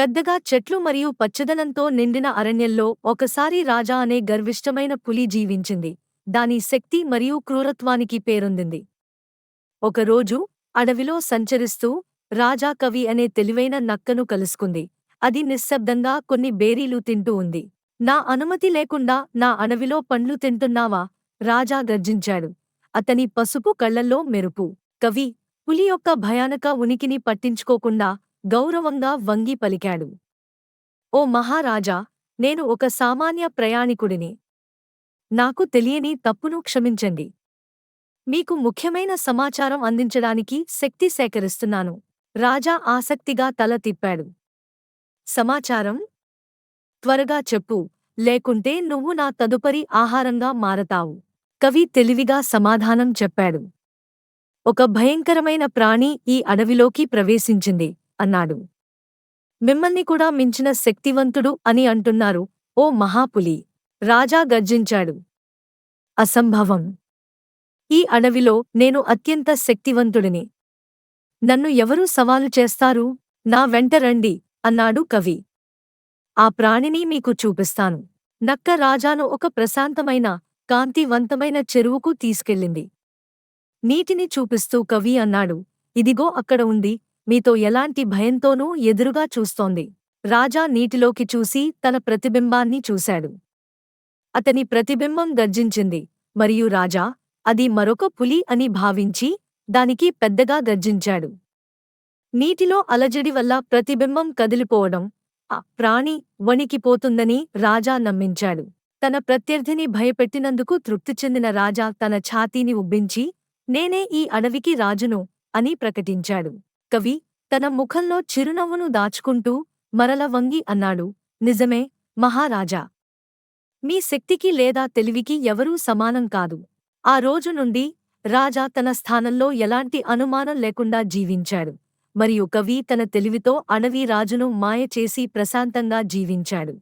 పెద్దగా చెట్లు మరియు పచ్చదనంతో నిండిన అరణ్యంలో ఒకసారి రాజా అనే గర్విష్టమైన పులి జీవించింది. దాని శక్తి మరియు క్రూరత్వానికి పేరొందింది. ఒకరోజు అడవిలో సంచరిస్తూ రాజా కవి అనే తెలివైన నక్కను కలుసుకుంది. అది నిశ్శబ్దంగా కొన్ని బేరీలు తింటూ ఉంది. నా అనుమతి లేకుండా నా అడవిలో పండ్లు తింటున్నావా? రాజా గర్జించాడు. అతని పసుపు కళ్లల్లో మెరుపు. కవి పులి యొక్క భయానక ఉనికిని పట్టించుకోకుండా గౌరవంగా వంగి పలికాడు. ఓ మహారాజా, నేను ఒక సామాన్య ప్రయాణికుడిని. నాకు తెలియని తప్పును క్షమించండి. మీకు ముఖ్యమైన సమాచారం అందించడానికి శక్తి సేకరిస్తున్నాను. రాజా ఆసక్తిగా తల తిప్పాడు. సమాచారం? త్వరగా చెప్పు, లేకుంటే నువ్వు నా తదుపరి ఆహారంగా మారతావు. కవి తెలివిగా సమాధానం చెప్పాడు. ఒక భయంకరమైన ప్రాణి ఈ అడవిలోకి ప్రవేశించింది అన్నాడు. మిమ్మల్ని కూడా మించిన శక్తివంతుడు అని అంటున్నారు, ఓ మహాపులి! రాజా గర్జించాడు. అసంభవం! ఈ అడవిలో నేను అత్యంత శక్తివంతుడిని. నన్ను ఎవరు సవాలు చేస్తారు? నా వెంట రండి అన్నాడు కవి. ఆ ప్రాణిని మీకు చూపిస్తాను. నక్క రాజాను ఒక ప్రశాంతమైన, కాంతివంతమైన చెరువుకు తీసుకెళ్ళింది. నీటిని చూపిస్తూ కవి అన్నాడు, ఇదిగో అక్కడ ఉంది, మీతో ఎలాంటి భయంతోనూ ఎదురుగా చూస్తోంది. రాజా నీటిలోకి చూసి తన ప్రతిబింబాన్ని చూశాడు. అతని ప్రతిబింబం గర్జించింది, మరియు రాజా అది మరొక పులి అని భావించి దానికి పెద్దగా గర్జించాడు. నీటిలో అలజడి వల్ల ప్రతిబింబం కదిలిపోవడం ఆ ప్రాణి వణికిపోతుందని రాజా నమ్మించాడు. తన ప్రత్యర్థిని భయపెట్టినందుకు తృప్తి చెందిన రాజా తన ఛాతీని ఉబ్బించి, నేనే ఈ అడవికి రాజును అని ప్రకటించాడు. కవి తన ముఖంలో చిరునవ్వును దాచుకుంటూ మరల వంగి అన్నాడు, నిజమే, మహారాజా. మీ శక్తికి లేదా తెలివికి ఎవరూ సమానం కాదు. ఆ రోజు నుండి రాజా తన స్థానంలో ఎలాంటి అనుమానం లేకుండా జీవించాడు, మరియు కవి తన తెలివితో అడవి రాజును మాయ చేసి ప్రశాంతంగా జీవించాడు.